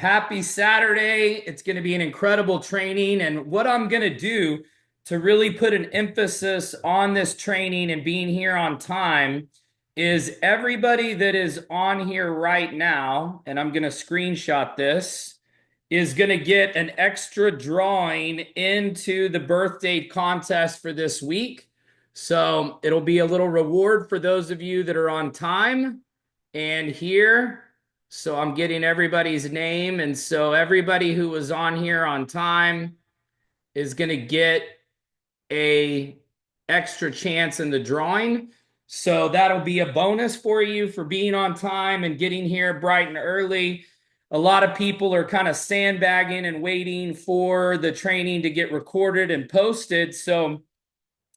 Happy Saturday. It's going to be an incredible training. And what I'm going to do to really put an emphasis on this training and being here on time is everybody that is on here right now, and I'm going to screenshot this, is going to get an extra drawing into the birthday contest for this week. So it'll be a little reward for those of you that are on time and here. So I'm getting everybody's name. And so everybody who was on here on time is going to get a extra chance in the drawing. So that'll be a bonus for you for being on time and getting here bright and early. A lot of people are kind of sandbagging and waiting for the training to get recorded and posted. So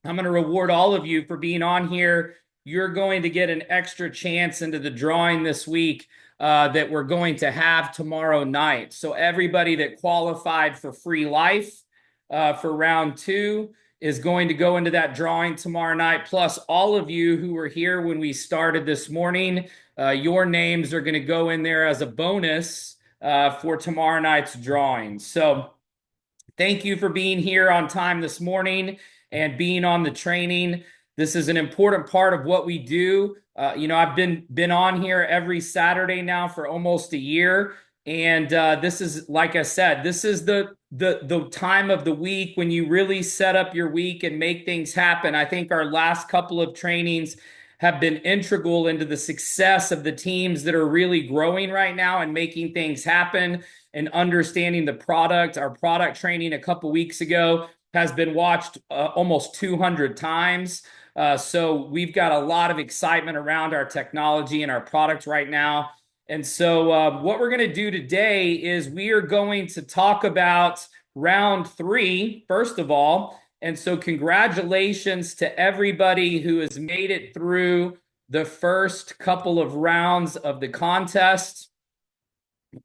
I'm going to reward all of you for being on here. You're going to get an extra chance into the drawing this week that we're going to have tomorrow night. So everybody that qualified for free life for round 2 is going to go into that drawing tomorrow night. Plus all of you who were here when we started this morning, your names are going to go in there as a bonus for tomorrow night's drawing. So thank you for being here on time this morning and being on the training. This is an important part of what we do. I've been on here every Saturday now for almost a year. And this is, like I said, this is the time of the week when you really set up your week and make things happen. I think our last couple of trainings have been integral into the success of the teams that are really growing right now and making things happen and understanding the product. Our product training a couple weeks ago has been watched almost 200 times. So we've got a lot of excitement around our technology and our product right now. And so what we're going to do today is we are going to talk about round 3, first of all. And so congratulations to everybody who has made it through the first couple of rounds of the contest.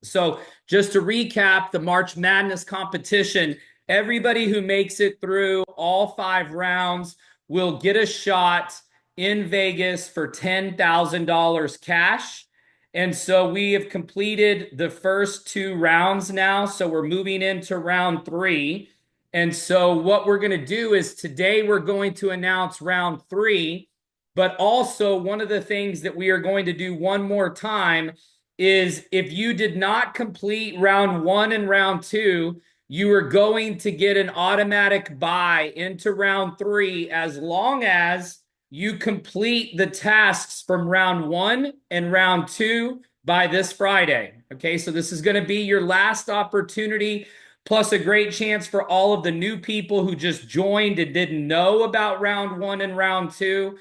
So just to recap the March Madness competition, everybody who makes it through all 5 rounds will get a shot in Vegas for $10,000 cash. And so we have completed the first 2 rounds now. So we're moving into round 3. And so what we're going to do is today we're going to announce round 3. But also one of the things that we are going to do one more time is if you did not complete round 1 and round 2, you are going to get an automatic buy into round 3 as long as you complete the tasks from round 1 and round 2 by this Friday. Okay, so this is going to be your last opportunity, plus a great chance for all of the new people who just joined and didn't know about round 1 and round 2.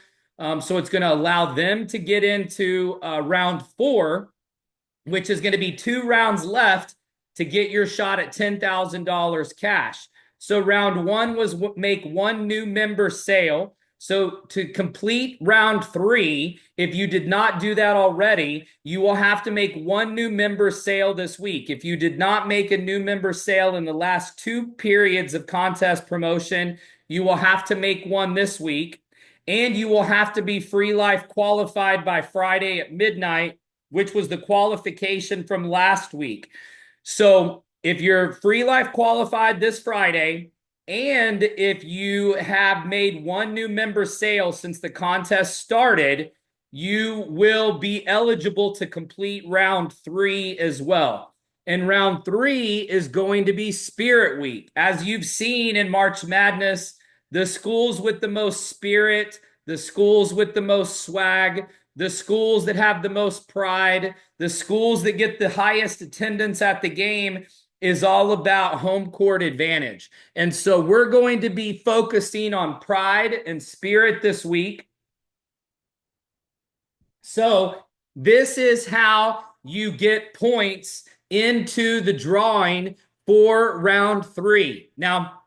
So it's going to allow them to get into round 4, which is going to be 2 rounds left to get your shot at $10,000 cash. So round 1 was make 1 new member sale. So to complete round 3, if you did not do that already, you will have to make 1 new member sale this week. If you did not make a new member sale in the last 2 periods of contest promotion, you will have to make 1 this week. And you will have to be free life qualified by Friday at midnight, which was the qualification from last week. So if you're free life qualified this Friday, and if you have made 1 new member sale since the contest started, you will be eligible to complete round 3 as well. And round 3 is going to be Spirit Week. As you've seen in March Madness, the schools with the most spirit, the schools with the most swag, the schools that have the most pride, the schools that get the highest attendance at the game is all about home court advantage. And so we're going to be focusing on pride and spirit this week. So this is how you get points into the drawing for round 3. Now,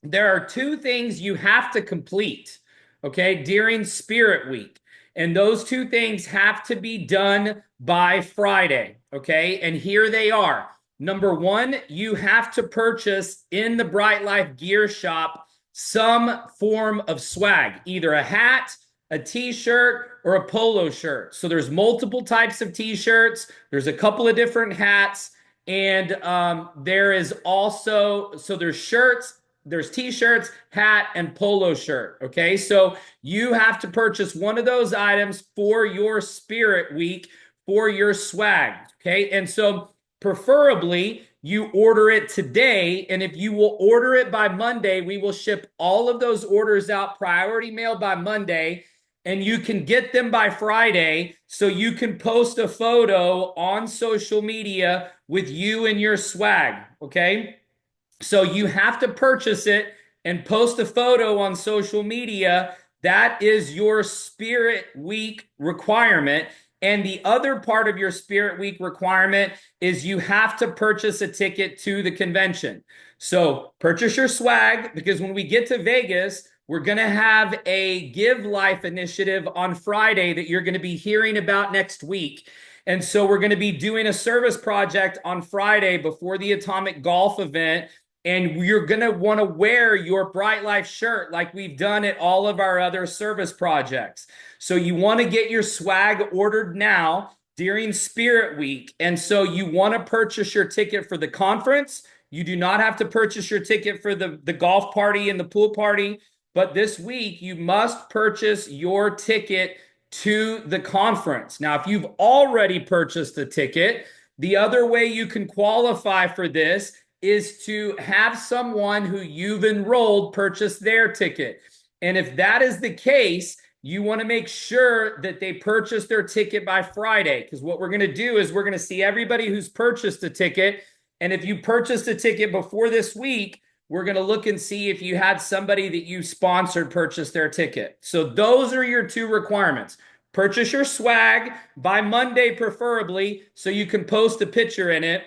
there are 2 things you have to complete, okay, during Spirit Week. And those 2 things have to be done by Friday, okay? And here they are. Number 1, you have to purchase in the Bryte Lyfe gear shop some form of swag, either a hat, a t-shirt, or a polo shirt. So there's multiple types of t-shirts. There's a couple of different hats. And there is also, so there's shirts, there's t-shirts, hat, and polo shirt. Okay. So you have to purchase one of those items for your Spirit Week for your swag. Okay. And so preferably you order it today. And if you will order it by Monday, we will ship all of those orders out priority mail by Monday, and you can get them by Friday, so you can post a photo on social media with you and your swag. Okay. So you have to purchase it and post a photo on social media. That is your Spirit Week requirement. And the other part of your Spirit Week requirement is you have to purchase a ticket to the convention. So purchase your swag, because when we get to Vegas, we're going to have a Give Life initiative on Friday that you're going to be hearing about next week. And so we're going to be doing a service project on Friday before the Atomic Golf event. And you're going to want to wear your Bryte Lyfe shirt like we've done at all of our other service projects. So you want to get your swag ordered now during Spirit Week. And so you want to purchase your ticket for the conference. You do not have to purchase your ticket for the golf party and the pool party. But this week, you must purchase your ticket to the conference. Now, if you've already purchased a ticket, the other way you can qualify for this is to have someone who you've enrolled purchase their ticket. And if that is the case, you want to make sure that they purchase their ticket by Friday, because what we're going to do is we're going to see everybody who's purchased a ticket. And if you purchased a ticket before this week, we're going to look and see if you had somebody that you sponsored purchase their ticket. So those are your two requirements. Purchase your swag by Monday, preferably, so you can post a picture in it.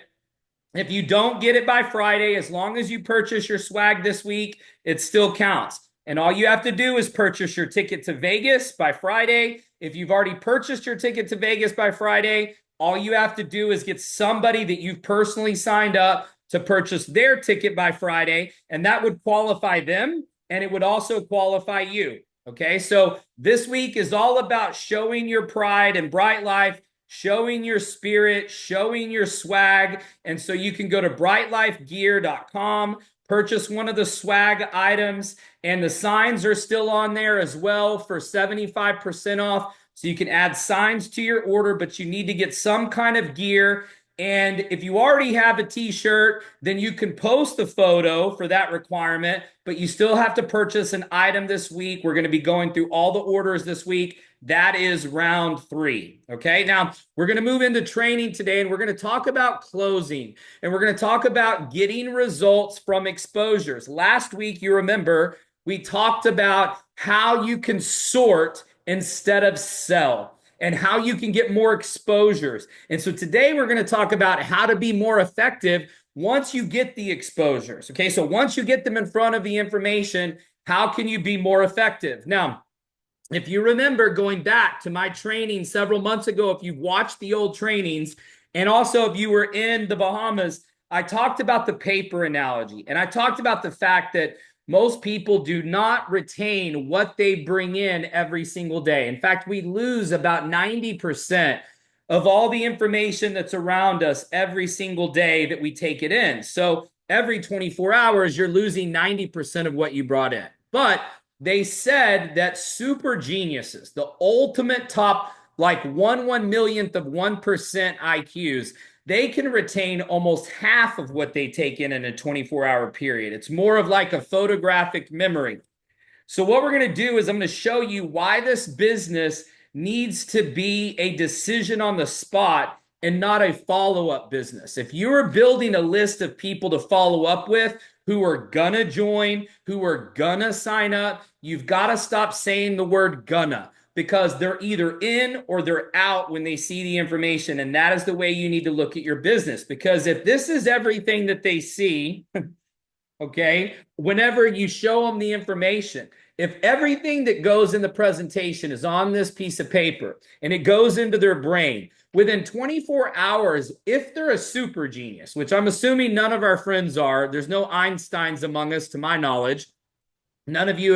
If you don't get it by Friday, as long as you purchase your swag this week, it still counts. And all you have to do is purchase your ticket to Vegas by Friday. If you've already purchased your ticket to Vegas by Friday, all you have to do is get somebody that you've personally signed up to purchase their ticket by Friday, and that would qualify them, and it would also qualify you. Okay, so this week is all about showing your pride and Bryte Lyfe, showing your spirit, showing your swag. And so you can go to brytelifegear.com, purchase one of the swag items, and the signs are still on there as well for 75% off. So you can add signs to your order, but you need to get some kind of gear. And if you already have a t-shirt, then you can post a photo for that requirement, but you still have to purchase an item this week. We're going to be going through all the orders this week. That is round 3. Okay. Now we're going to move into training today, and we're going to talk about closing, and we're going to talk about getting results from exposures. Last week, you remember, we talked about how you can sort instead of sell, and how you can get more exposures. And so today we're going to talk about how to be more effective once you get the exposures. Okay, so once you get them in front of the information, how can you be more effective? Now, if you remember going back to my training several months ago, if you've watched the old trainings, and also if you were in the Bahamas, I talked about the paper analogy, and I talked about the fact that most people do not retain what they bring in every single day. In fact, we lose about 90% of all the information that's around us every single day that we take it in. So every 24 hours, you're losing 90% of what you brought in. But they said that super geniuses, the ultimate top, like 1/1,000,000th of 1% IQs, they can retain almost half of what they take in a 24-hour period. It's more of like a photographic memory. So what we're going to do is I'm going to show you why this business needs to be a decision on the spot and not a follow-up business. If you're building a list of people to follow up with who are gonna join, who are gonna sign up, you've got to stop saying the word gonna, because they're either in or they're out when they see the information. And that is the way you need to look at your business. Because if this is everything that they see, okay, whenever you show them the information, if everything that goes in the presentation is on this piece of paper and it goes into their brain, within 24 hours, if they're a super genius, which I'm assuming none of our friends are, there's no Einsteins among us to my knowledge. None of you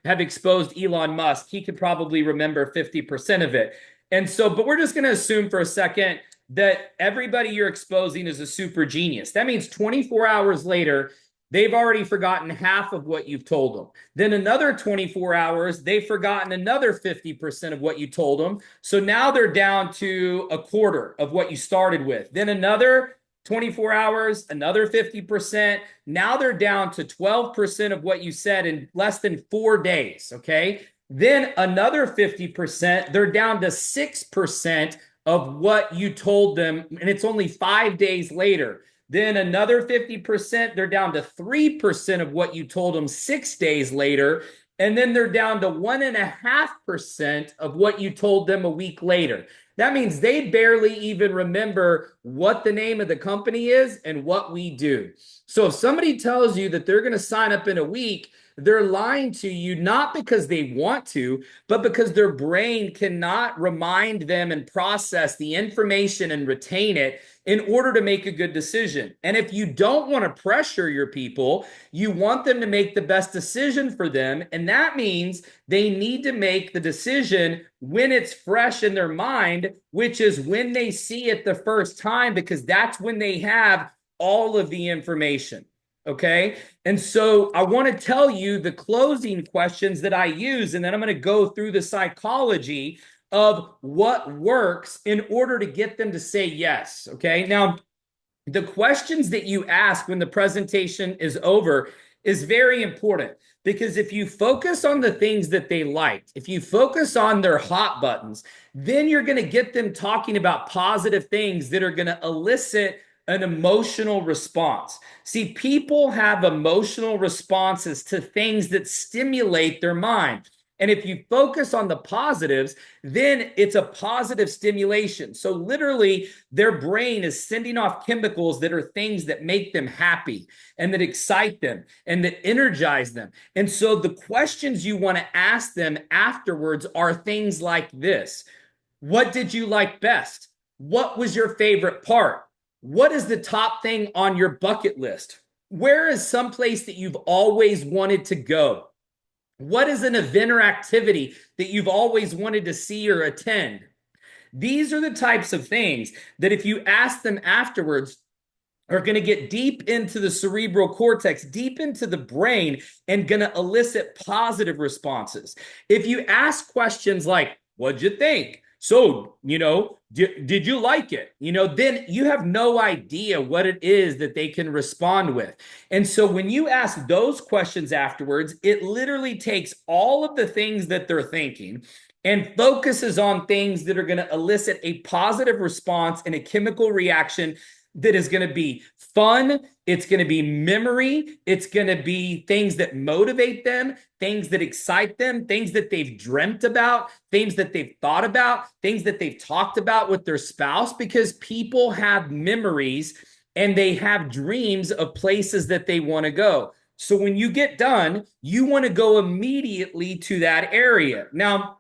have exposed Elon Musk. He could probably remember 50% of it. And so, but we're just going to assume for a second that everybody you're exposing is a super genius. That means 24 hours later, they've already forgotten half of what you've told them. Then another 24 hours, they've forgotten another 50% of what you told them. So now they're down to a quarter of what you started with. Then another 24 hours, another 50%. Now they're down to 12% of what you said in less than 4 days. Okay. Then another 50%, they're down to 6% of what you told them. And it's only 5 days later. Then another 50%, they're down to 3% of what you told them 6 days later. And then they're down to 1.5% of what you told them a week later. That means they barely even remember what the name of the company is and what we do. So if somebody tells you that they're going to sign up in a week, they're lying to you, not because they want to, but because their brain cannot remind them and process the information and retain it in order to make a good decision. And if you don't want to pressure your people, you want them to make the best decision for them. And that means they need to make the decision when it's fresh in their mind, which is when they see it the first time, because that's when they have all of the information. Okay. And so I want to tell you the closing questions that I use, and then I'm going to go through the psychology of what works in order to get them to say yes. Okay. Now, the questions that you ask when the presentation is over is very important, because if you focus on the things that they liked, if you focus on their hot buttons, then you're going to get them talking about positive things that are going to elicit an emotional response. See, people have emotional responses to things that stimulate their mind. And if you focus on the positives, then it's a positive stimulation. So literally, their brain is sending off chemicals that are things that make them happy and that excite them and that energize them. And so the questions you want to ask them afterwards are things like this: what did you like best? What was your favorite part? What is the top thing on your bucket list? Where is some place that you've always wanted to go? What is an event or activity that you've always wanted to see or attend? These are the types of things that if you ask them afterwards, are going to get deep into the cerebral cortex, deep into the brain, and going to elicit positive responses. If you ask questions like, what'd you think? So, did you like it? Then you have no idea what it is that they can respond with. And so when you ask those questions afterwards, it literally takes all of the things that they're thinking and focuses on things that are going to elicit a positive response and a chemical reaction that is going to be fun. It's going to be memory. It's going to be things that motivate them, things that excite them, things that they've dreamt about, things that they've thought about, things that they've talked about with their spouse, because people have memories and they have dreams of places that they want to go. So when you get done, you want to go immediately to that area. Now,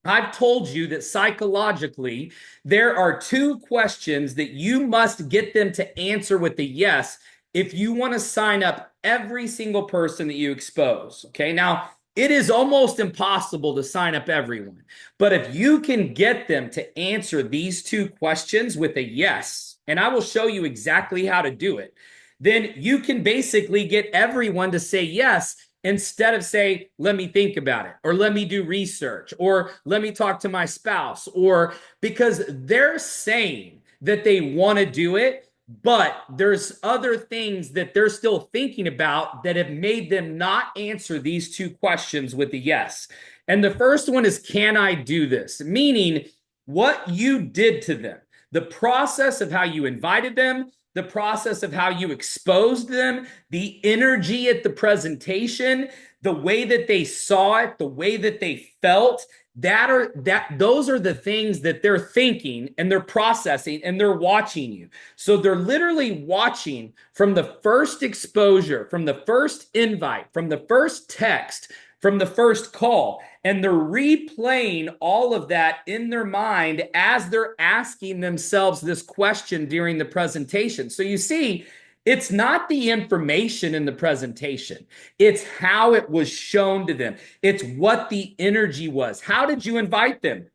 I've told you that psychologically, there are two questions that you must get them to answer with a yes if you want to sign up every single person that you expose. Okay. Now, it is almost impossible to sign up everyone, but if you can get them to answer these two questions with a yes, and I will show you exactly how to do it, then you can basically get everyone to say yes, instead of say, let me think about it, or let me do research, or let me talk to my spouse, or because they're saying that they want to do it, but there's other things that they're still thinking about that have made them not answer these two questions with a yes. And the first one is, can I do this? Meaning what you did to them, the process of how you invited them, the process of how you exposed them, the energy at the presentation, the way that they saw it, the way that they felt, those are the things that they're thinking and they're processing and they're watching you. So they're literally watching from the first exposure, from the first invite, from the first text, from the first call, and they're replaying all of that in their mind as they're asking themselves this question during the presentation. So you see, it's not the information in the presentation. It's how it was shown to them. It's what the energy was. How did you invite them?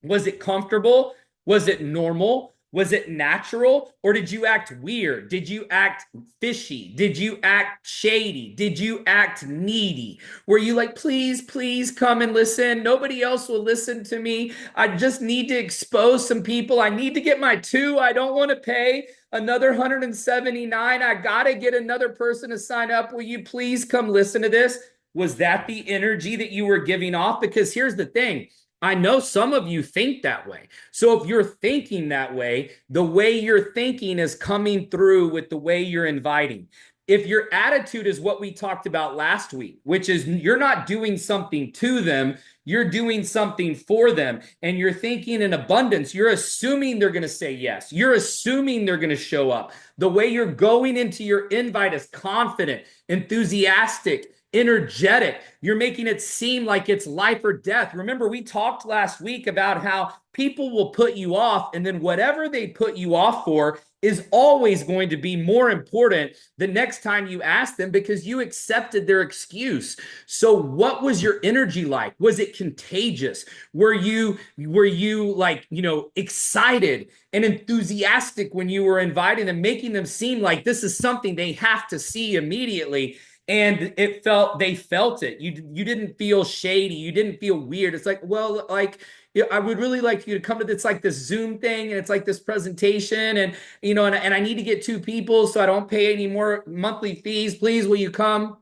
Was it comfortable? Was it normal? Was it natural or did you act weird? Did you act fishy? Did you act shady? Did you act needy? Were you like, please, please come and listen? Nobody else will listen to me. I just need to expose some people. I need to get my two. I don't want to pay another 179. I got to get another person to sign up. Will you please come listen to this? Was that the energy that you were giving off? Because here's the thing. I know some of you think that way. So if you're thinking that way you're thinking is coming through with the way you're inviting. If your attitude is what we talked about last week, which is you're not doing something to them, you're doing something for them, and you're thinking in abundance, you're assuming they're going to say yes. You're assuming they're going to show up. The way you're going into your invite is confident, enthusiastic, energetic. You're making it seem like it's life or death. Remember, we talked last week about how people will put you off, and then whatever they put you off for is always going to be more important the next time you ask them because you accepted their excuse. So what was your energy like? Was it contagious? Were you like, excited and enthusiastic when you were inviting them, making them seem like this is something they have to see immediately? And they felt it. You didn't feel shady. You didn't feel weird. It's like, well, like, I would really like you to come to this, like this Zoom thing, and it's like this presentation, and and I need to get two people so I don't pay any more monthly fees. Please, will you come?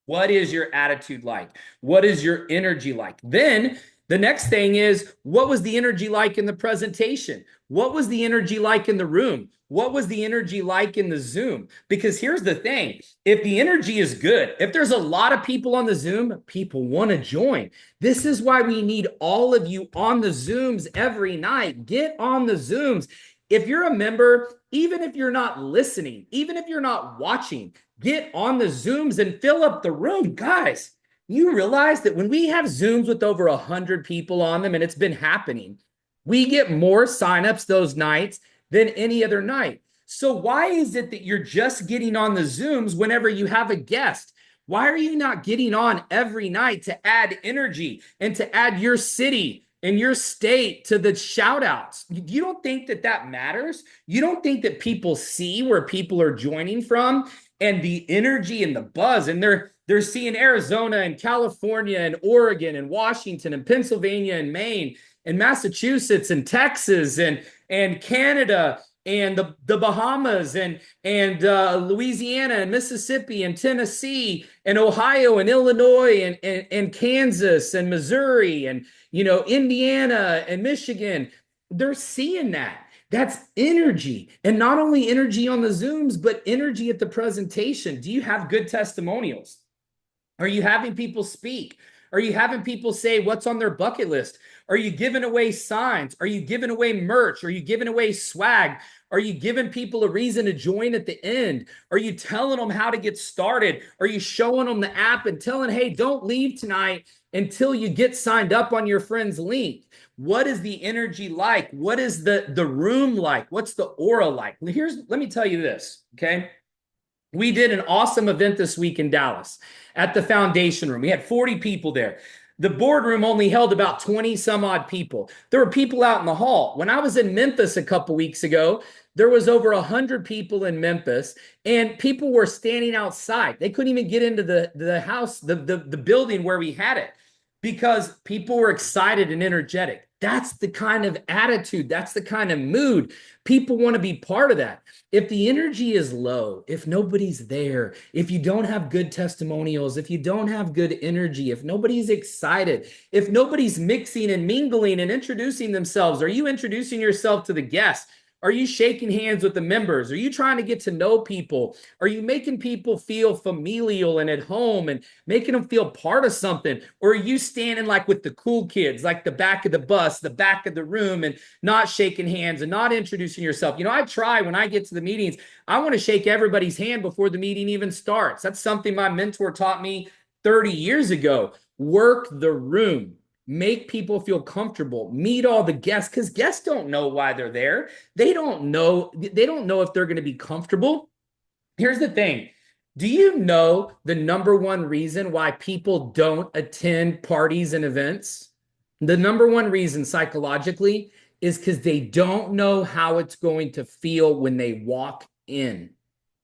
What is your attitude like? What is your energy like? Then the next thing is, what was the energy like in the presentation? What was the energy like in the room? What was the energy like in the Zoom? Because here's the thing. If the energy is good, if there's a lot of people on the Zoom, people want to join. This is why we need all of you on the Zooms every night. Get on the Zooms. If you're a member, even if you're not listening, even if you're not watching, get on the Zooms and fill up the room. Guys, you realize that when we have Zooms with over 100 people on them, and it's been happening, we get more signups those nights than any other night. So why is it that you're just getting on the Zooms whenever you have a guest? Why are you not getting on every night to add energy and to add your city and your state to the shout outs? You don't think that that matters? You don't think that people see where people are joining from and the energy and the buzz, and they're seeing Arizona and California and Oregon and Washington and Pennsylvania and Maine and Massachusetts and Texas and Canada and the Bahamas and Louisiana and Mississippi and Tennessee and Ohio and Illinois and Kansas and Missouri and Indiana and Michigan. They're seeing that. That's energy. And not only energy on the Zooms, but energy at the presentation. Do you have good testimonials? Are you having people speak? Are you having people say what's on their bucket list? Are you giving away signs? Are you giving away merch? Are you giving away swag? Are you giving people a reason to join at the end? Are you telling them how to get started? Are you showing them the app and telling, hey, don't leave tonight until you get signed up on your friend's link? What is the energy like? What is the room like? What's the aura like? Let me tell you this, okay? We did an awesome event this week in Dallas at the Foundation Room. We had 40 people there. The boardroom only held about 20 some odd people. There were people out in the hall. When I was in Memphis a couple weeks ago, there was over 100 people in Memphis, and people were standing outside. They couldn't even get into the house, the building where we had it, because people were excited and energetic. That's the kind of attitude. That's the kind of mood. People want to be part of that. If the energy is low, if nobody's there, if you don't have good testimonials, if you don't have good energy, if nobody's excited, if nobody's mixing and mingling and introducing themselves, are you introducing yourself to the guests? Are you shaking hands with the members? Are you trying to get to know people? Are you making people feel familial and at home and making them feel part of something? Or are you standing like with the cool kids, like the back of the bus, the back of the room, and not shaking hands and not introducing yourself? I try when I get to the meetings, I want to shake everybody's hand before the meeting even starts. That's something my mentor taught me 30 years ago. Work the room. Make people feel comfortable. Meet all the guests, because guests don't know why they're there. They don't know if they're going to be comfortable. Here's the thing. Do you know the number one reason why people don't attend parties and events? The number one reason psychologically is because they don't know how it's going to feel when they walk in.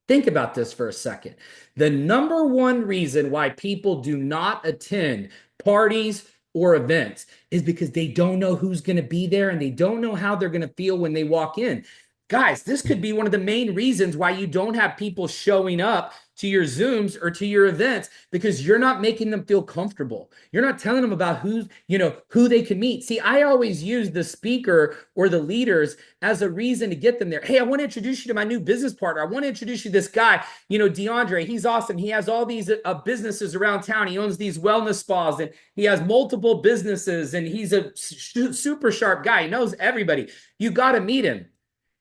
Think about this for a second. The number one reason why people do not attend parties or events is because they don't know who's going to be there and they don't know how they're going to feel when they walk in. Guys, this could be one of the main reasons why you don't have people showing up to your Zooms or to your events, because you're not making them feel comfortable. You're not telling them about who they can meet. See, I always use the speaker or the leaders as a reason to get them there. Hey, I want to introduce you to my new business partner. I want to introduce you to this guy, DeAndre. He's awesome. He has all these businesses around town. He owns these wellness spas and he has multiple businesses and he's a super sharp guy. He knows everybody. You got to meet him.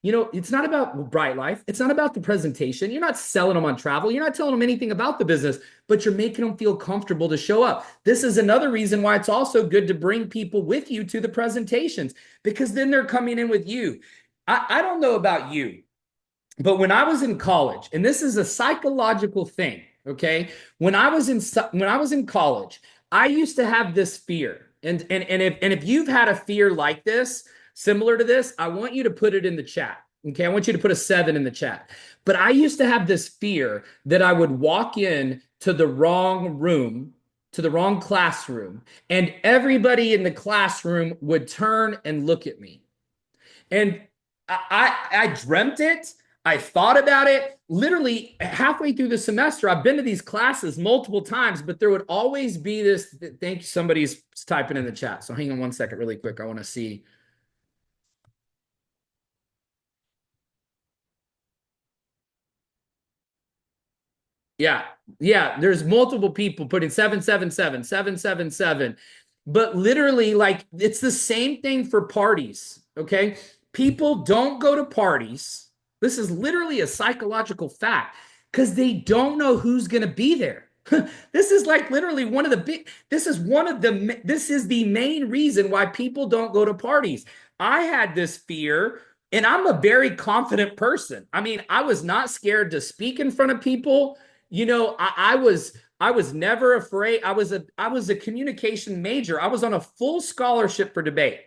It's not about Bryte Lyfe. It's not about the presentation. You're not selling them on travel. You're not telling them anything about the business, but you're making them feel comfortable to show up. This is another reason why it's also good to bring people with you to the presentations, because then they're coming in with you. I don't know about you, but when I was in college, and this is a psychological thing, okay? When I was in college, I used to have this fear. And if you've had a fear like this, similar to this, I want you to put it in the chat. Okay, I want you to put a 7 in the chat. But I used to have this fear that I would walk in to the wrong room, to the wrong classroom, and everybody in the classroom would turn and look at me. And I dreamt it. I thought about it. Literally halfway through the semester, I've been to these classes multiple times, but there would always be this. Thank you. Somebody's typing in the chat. So hang on one second really quick. I want to see. Yeah. Yeah. There's multiple people putting 777, 777. But literally, like, it's the same thing for parties. Okay. People don't go to parties. This is literally a psychological fact because they don't know who's going to be there. This is like literally one of the big, this is the main reason why people don't go to parties. I had this fear and I'm a very confident person. I mean, I was not scared to speak in front of people. I was never afraid. I was a communication major. I was on a full scholarship for debate.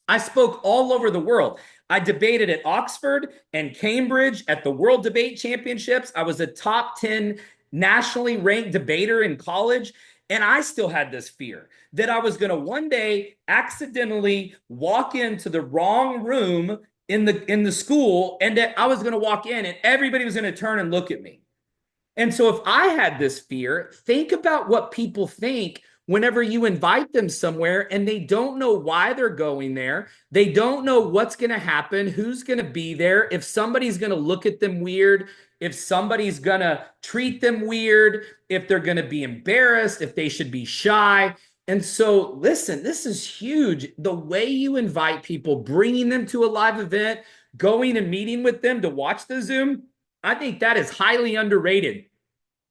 I spoke all over the world. I debated at Oxford and Cambridge at the World Debate Championships. I was a top 10 nationally ranked debater in college. And I still had this fear that I was going to one day accidentally walk into the wrong room in the school, and that I was going to walk in and everybody was going to turn and look at me. And so if I had this fear, think about what people think whenever you invite them somewhere and they don't know why they're going there. They don't know what's going to happen, who's going to be there, if somebody's going to look at them weird, if somebody's going to treat them weird, if they're going to be embarrassed, if they should be shy. And so, listen, this is huge. The way you invite people, bringing them to a live event, going and meeting with them to watch the Zoom, I think that is highly underrated.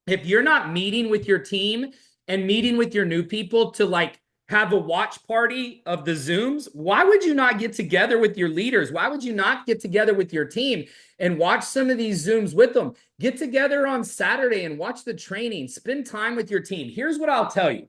If you're not meeting with your team and meeting with your new people to like have a watch party of the Zooms, why would you not get together with your leaders? Why would you not get together with your team and watch some of these Zooms with them? Get together on Saturday and watch the training. Spend time with your team. Here's what I'll tell you.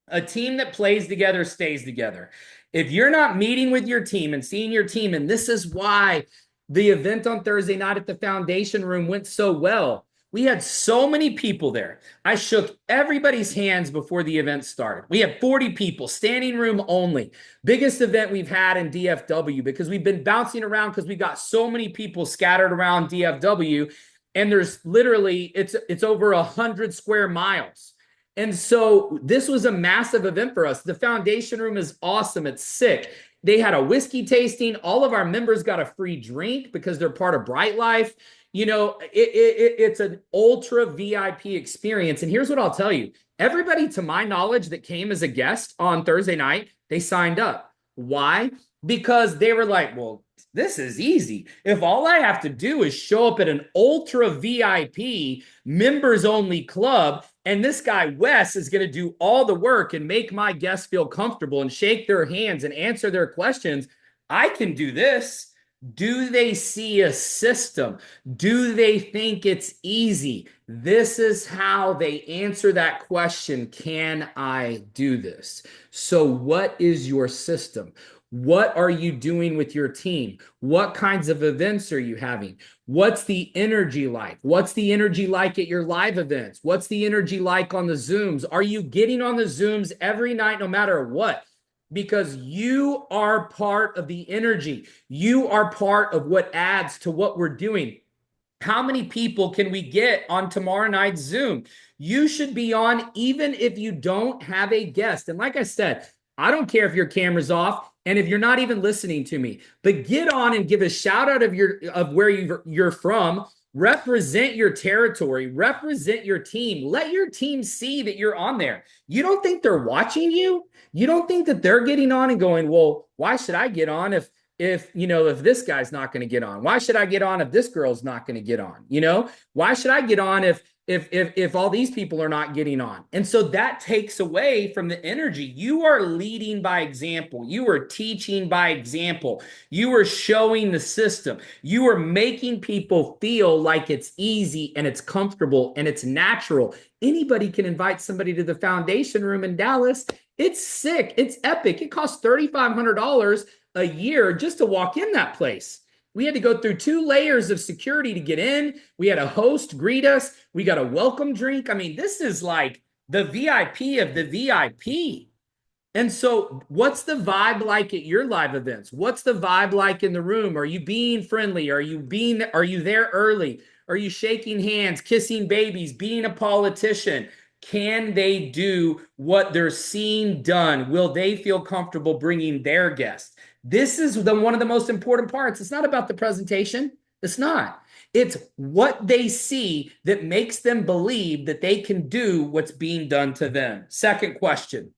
A team that plays together stays together. If you're not meeting with your team and seeing your team, and this is why the event on Thursday night at the Foundation Room went so well. We had so many people there. I shook everybody's hands before the event started. We had 40 people, standing room only. Biggest event we've had in DFW because we've been bouncing around because we got so many people scattered around DFW. And there's literally, it's over 100 square miles. And so this was a massive event for us. The Foundation Room is awesome. It's sick. They had a whiskey tasting. All of our members got a free drink because they're part of Bryte Lyfe. It's an ultra VIP experience. And here's what I'll tell you. Everybody, to my knowledge, that came as a guest on Thursday night, they signed up. Why? Because they were like, well, this is easy. If all I have to do is show up at an ultra VIP members only club, and this guy, Wes, is going to do all the work and make my guests feel comfortable and shake their hands and answer their questions, I can do this. Do they see a system? Do they think it's easy? This is how they answer that question. Can I do this? So what is your system? What are you doing with your team? What kinds of events are you having? What's the energy like? What's the energy like at your live events? What's the energy like on the Zooms? Are you getting on the Zooms every night, no matter what? Because you are part of the energy. You are part of what adds to what we're doing. How many people can we get on tomorrow night's Zoom? You should be on even if you don't have a guest. And like I said, I don't care if your camera's off and if you're not even listening to me, but get on and give a shout out of where you're from. Represent your territory, represent your team. Let your team see that you're on there. You don't think they're watching you? You don't think that they're getting on and going, well, why should I get on if this guy's not going to get on? Why should I get on if this girl's not going to get on? Why should I get on if all these people are not getting on? And so that takes away from the energy. You are leading by example. You are teaching by example. You are showing the system. You are making people feel like it's easy and it's comfortable and it's natural. Anybody can invite somebody to the foundation room in Dallas. It's sick. It's epic. It costs $3,500 a year just to walk in that place. We had to go through 2 layers of security to get in. We had a host greet us. We got a welcome drink. I mean, this is like the VIP of the VIP. And so what's the vibe like at your live events? What's the vibe like in the room? Are you being friendly? Are you there early? Are you shaking hands, kissing babies, being a politician? Can they do what they're seeing done? Will they feel comfortable bringing their guests? This is one of the most important parts. It's not about the presentation. It's not. It's what they see that makes them believe that they can do what's being done to them. Second question,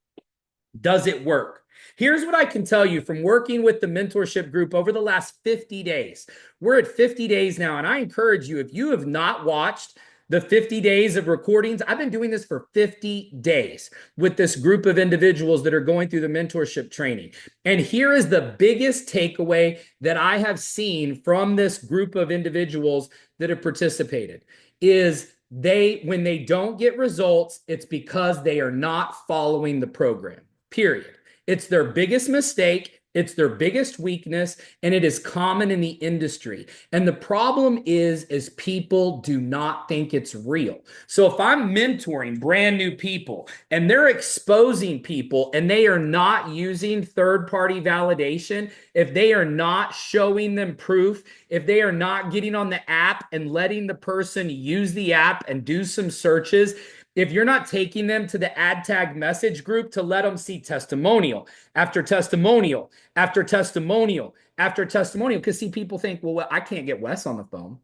does it work? Here's what I can tell you from working with the mentorship group over the last 50 days. We're at 50 days now, and I encourage you, if you have not watched the 50 days of recordings, I've been doing this for 50 days with this group of individuals that are going through the mentorship training. And here is the biggest takeaway that I have seen from this group of individuals that have participated is when they don't get results, it's because they are not following the program, period. It's their biggest mistake. It's their biggest weakness, and it is common in the industry. And the problem is people do not think it's real. So if I'm mentoring brand new people and they're exposing people and they are not using third-party validation, if they are not showing them proof, if they are not getting on the app and letting the person use the app and do some searches, if you're not taking them to the ad tag message group to let them see testimonial after testimonial after testimonial after testimonial, because see, people think, well, I can't get Wes on the phone.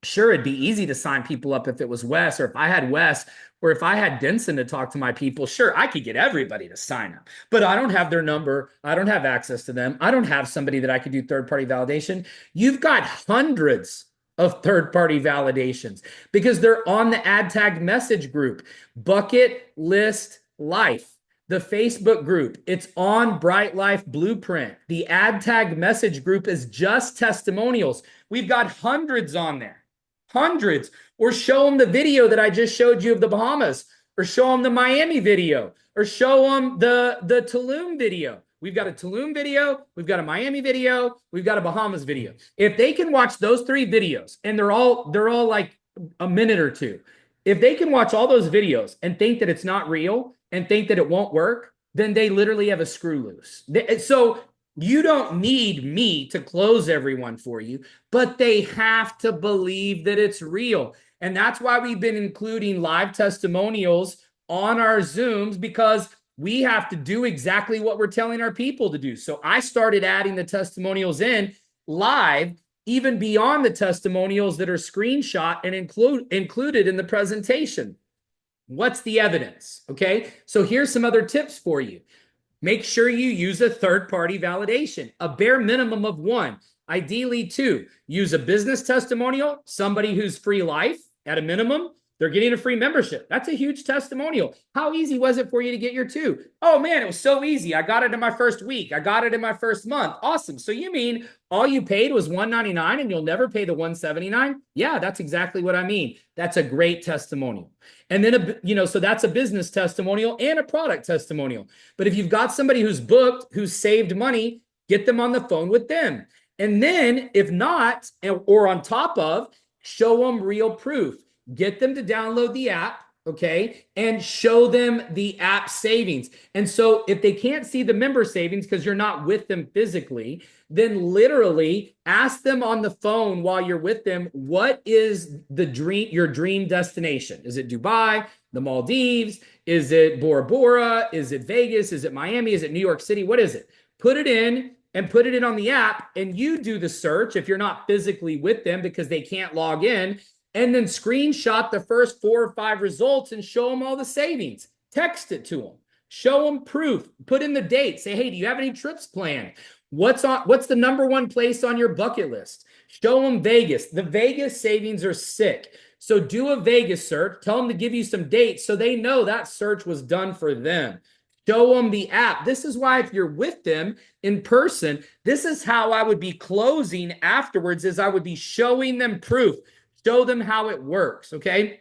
Sure, it'd be easy to sign people up if it was Wes, or if I had Wes, or if I had Denson to talk to my people. Sure, I could get everybody to sign up, but I don't have their number. I don't have access to them. I don't have somebody that I could do third-party validation. You've got hundreds of third-party validations because they're on the ad tag message group, Bucket List Life, the Facebook group. It's on Bryte Lyfe Blueprint. The ad tag message group is just testimonials. We've got hundreds on there, hundreds. Or show them the video that I just showed you of the Bahamas, or show them the Miami video, or show them the Tulum video. We've got a Tulum video, we've got a Miami video, we've got a Bahamas video. If they can watch those 3 videos, and they're all like a minute or 2, if they can watch all those videos and think that it's not real and think that it won't work, then they literally have a screw loose. So you don't need me to close everyone for you, but they have to believe that it's real. And that's why we've been including live testimonials on our Zooms, because we have to do exactly what we're telling our people to do. So I started adding the testimonials in live, even beyond the testimonials that are screenshot and included in the presentation. What's the evidence? Okay, so here's some other tips for you. Make sure you use a third-party validation, a bare minimum of 1, ideally 2. Use a business testimonial, somebody who's free life at a minimum. They're getting a free membership. That's a huge testimonial. How easy was it for you to get your 2? Oh man, it was so easy. I got it in my first week. I got it in my first month. Awesome. So you mean all you paid was $199 and you'll never pay the $179? Yeah, that's exactly what I mean. That's a great testimonial. And then, so that's a business testimonial and a product testimonial. But if you've got somebody who's booked, who's saved money, Get them on the phone with them. And then, if not, or on top of, show them real proof. Get them to download the app, okay, and show them the app savings. And so, if they can't see the member savings because you're not with them physically, then literally ask them on the phone while you're with them, what is your dream destination? Is it Dubai, the Maldives? Is it Bora Bora? Is it Vegas? Is it Miami? Is it New York City? What is it? Put it in and put it in on the app, and you do the search if you're not physically with them because they can't log in, and then screenshot the first 4 or 5 results and show them all the savings. Text it to them. Show them proof. Put in the date. Say, hey, do you have any trips planned? What's the number one place on your bucket list? Show them Vegas. The Vegas savings are sick. So do a Vegas search. Tell them to give you some dates so they know that search was done for them. Show them the app. This is why if you're with them in person, this is how I would be closing afterwards, is I would be showing them proof. Show them how it works, okay?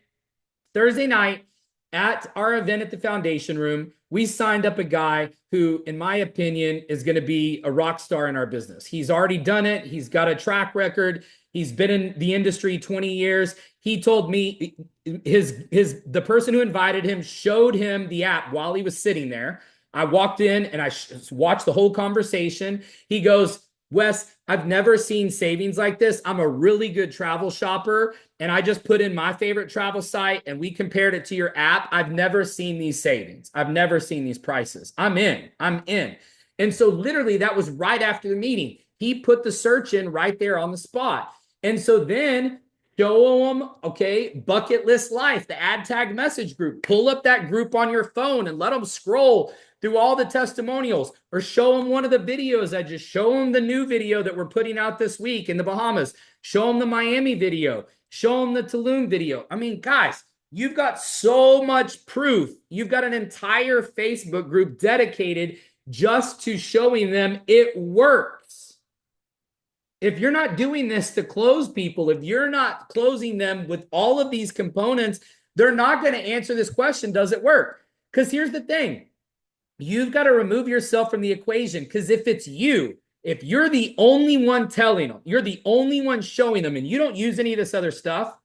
Thursday night at our event at the Foundation Room, we signed up a guy who, in my opinion, is going to be a rock star in our business. He's already done it. He's got a track record. He's been in the industry 20 years. He told me the person who invited him showed him the app while he was sitting there. I walked in and I watched the whole conversation. He goes, Wes, I've never seen savings like this. I'm a really good travel shopper, and I just put in my favorite travel site and we compared it to your app. I've never seen these savings. I've never seen these prices. I'm in. And so literally that was right after the meeting. He put the search in right there on the spot. And so then show them, okay, Bucket List Life, the ad tag message group. Pull up that group on your phone and let them scroll through all the testimonials, or show them one of the videos. I just show them the new video that we're putting out this week in the Bahamas. Show them the Miami video. Show them the Tulum video. I mean, guys, you've got so much proof. You've got an entire Facebook group dedicated just to showing them it works. If you're not doing this to close people, if you're not closing them with all of these components, they're not going to answer this question, does it work? Because here's the thing. You've got to remove yourself from the equation, because if it's you, if you're the only one telling them, you're the only one showing them, and you don't use any of this other stuff,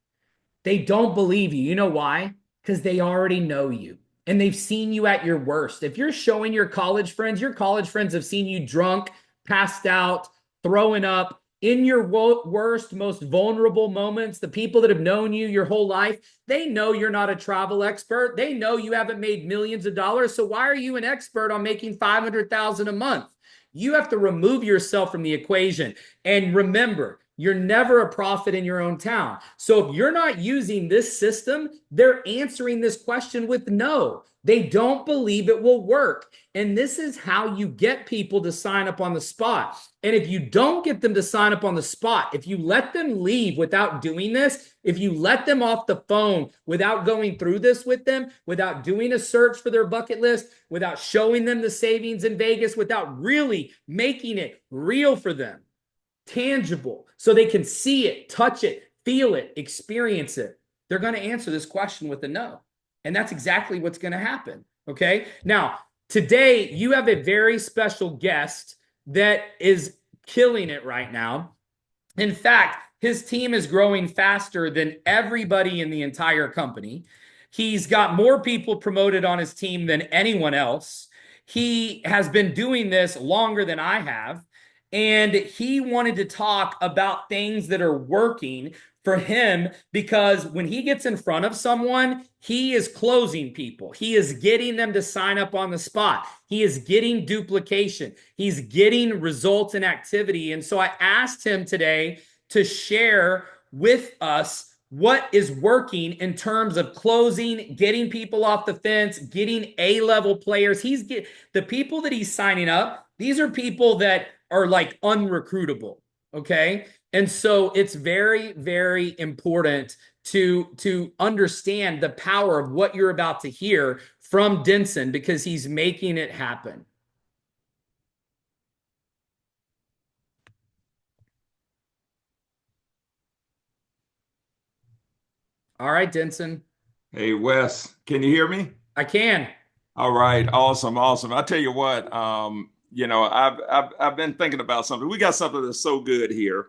they don't believe you. You know why? Because they already know you and they've seen you at your worst. If you're showing your college friends have seen you drunk, passed out, throwing up, in your worst, most vulnerable moments. The people that have known you your whole life, they know you're not a travel expert. They know you haven't made millions of dollars. So why are you an expert on making $500,000 a month? You have to remove yourself from the equation. And remember, you're never a prophet in your own town. So if you're not using this system, they're answering this question with no. They don't believe it will work. And this is how you get people to sign up on the spot. And if you don't get them to sign up on the spot, if you let them leave without doing this, if you let them off the phone without going through this with them, without doing a search for their bucket list, without showing them the savings in Vegas, without really making it real for them, tangible, so they can see it, touch it, feel it, experience it, they're going to answer this question with a no. And that's exactly what's going to happen. Okay. Now, today you have a very special guest that is killing it right now. In fact, his team is growing faster than everybody in the entire company. He's got more people promoted on his team than anyone else. He has been doing this longer than I have. And he wanted to talk about things that are working for him, because when he gets in front of someone, he is closing people. He is getting them to sign up on the spot. He is getting duplication. He's getting results and activity. And so I asked him today to share with us what is working in terms of closing, getting people off the fence, getting A-level players. The people that he's signing up, these are people that are like unrecruitable. Okay. And so it's very, very important to understand the power of what you're about to hear from Denson, because he's making it happen. All right, Denson. Hey, Wes, can you hear me? I can. All right, awesome, awesome. I tell you what, I've been thinking about something. We got something that's so good here.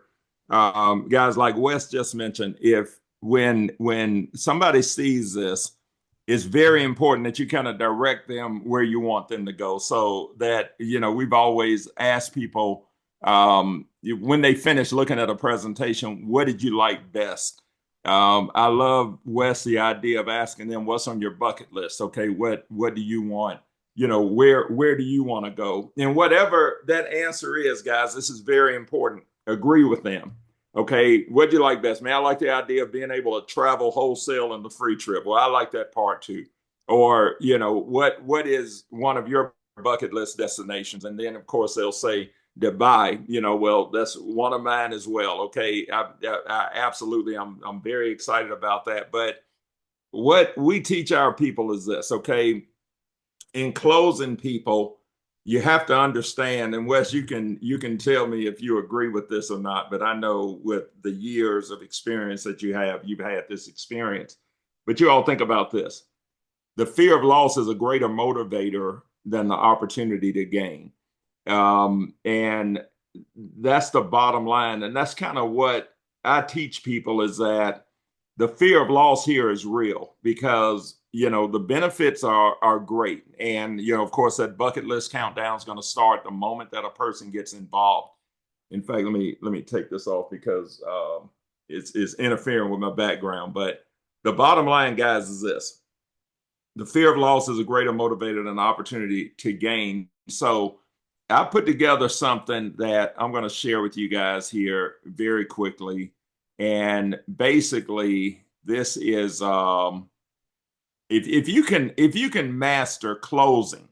Guys, like Wes just mentioned, if when somebody sees this, it's very important that you kind of direct them where you want them to go. So that, we've always asked people when they finish looking at a presentation, what did you like best? I love, Wes, the idea of asking them what's on your bucket list. Okay, what do you want? Where do you want to go? And whatever that answer is, guys, this is very important. Agree with them. Okay, what do you like best? Man, I like the idea of being able to travel wholesale in the free trip. Well, I like that part too. Or, what is one of your bucket list destinations? And then, of course, they'll say Dubai. Well, that's one of mine as well. Okay, I absolutely, I'm very excited about that. But what we teach our people is this. Okay, in closing, people, you have to understand, and Wes, you can tell me if you agree with this or not, but I know with the years of experience that you've had this experience. But you all think about this. The fear of loss is a greater motivator than the opportunity to gain. And that's the bottom line. And that's kind of what I teach people, is that the fear of loss here is real, because the benefits are great. And of course, that bucket list countdown is going to start the moment that a person gets involved. In fact, let me take this off because it's interfering with my background. But the bottom line, guys, is this: the fear of loss is a greater motivator than the opportunity to gain. So I put together something that I'm going to share with you guys here very quickly. And basically, this is if you can master closing,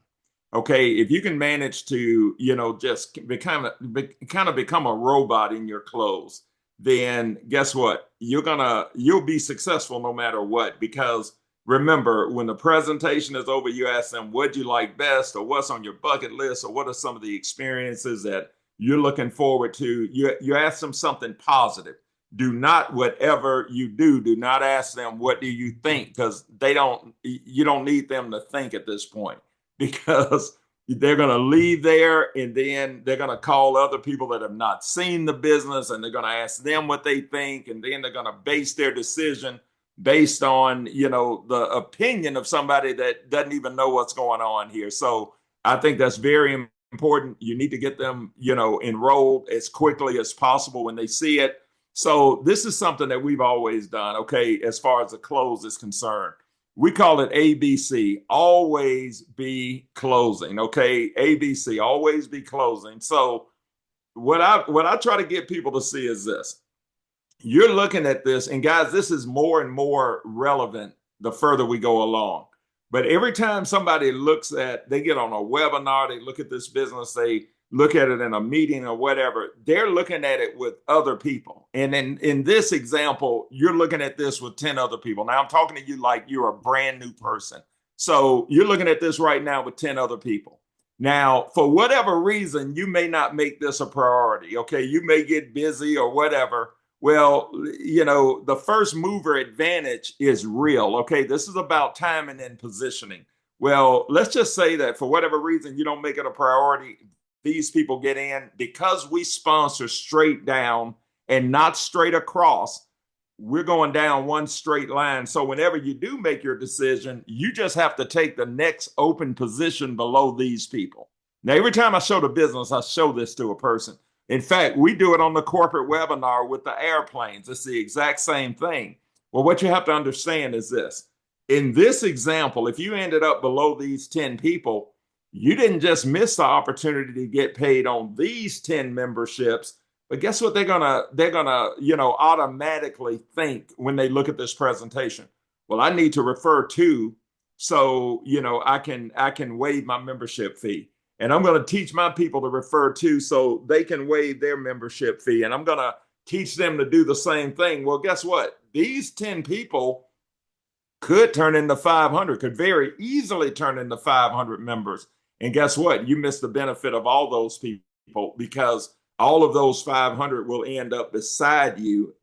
okay, if you can manage to just kind of become a robot in your close, then guess what? You'll be successful no matter what. Because remember, when the presentation is over, you ask them what you like best, or what's on your bucket list, or what are some of the experiences that you're looking forward to. You ask them something positive. Do not, whatever you do not ask them what do you think, because you don't need them to think at this point, because they're going to leave there and then they're going to call other people that have not seen the business, and they're going to ask them what they think, and then they're going to base their decision based on the opinion of somebody that doesn't even know what's going on here. So I think that's very important. You need to get them enrolled as quickly as possible when they see it. So this is something that we've always done, okay, as far as the close is concerned. We call it ABC, always be closing, okay? ABC, always be closing. So what I try to get people to see is this. You're looking at this, and guys, this is more and more relevant the further we go along. But every time somebody they get on a webinar, they look at this business, they look at it in a meeting or whatever, they're looking at it with other people. And in this example, you're looking at this with 10 other people. Now I'm talking to you like you're a brand new person. So you're looking at this right now with 10 other people. Now, for whatever reason, you may not make this a priority. Okay. You may get busy or whatever. Well, the first mover advantage is real. Okay. This is about timing and positioning. Well, let's just say that for whatever reason, you don't make it a priority. These people get in because we sponsor straight down and not straight across. We're going down one straight line. So whenever you do make your decision, you just have to take the next open position below these people. Now, every time I show the business, I show this to a person. In fact, we do it on the corporate webinar with the airplanes. It's the exact same thing. Well, what you have to understand is this. In this example, if you ended up below these 10 people, you didn't just miss the opportunity to get paid on these 10 memberships, but guess what they're gonna automatically think when they look at this presentation? Well, I need to refer to, so I can waive my membership fee. And I'm going to teach my people to refer to so they can waive their membership fee. And I'm going to teach them to do the same thing. Well, guess what? These 10 people could turn into 500, could very easily turn into 500 members. And guess what? You miss the benefit of all those people, because all of those 500 will end up beside you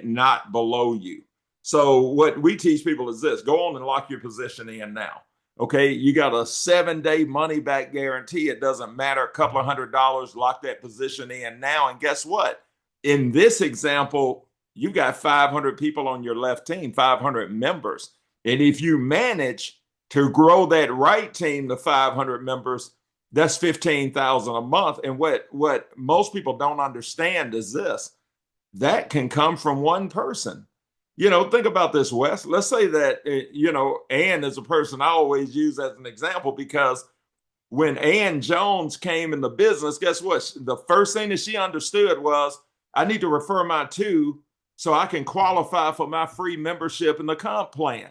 not below you. So what we teach people is this: go on and lock your position in now. Okay, you got a 7 day money back guarantee. It doesn't matter, a couple of $100, lock that position in now. And guess what? In this example, you got 500 people on your left team, 500 members. And if you manage to grow that right team to 500 members, that's 15,000 a month. And what most people don't understand is this: that can come from one person. Think about this, Wes. Let's say that, Ann is a person I always use as an example, because when Ann Jones came in the business, guess what? The first thing that she understood was, I need to refer my two so I can qualify for my free membership in the comp plan.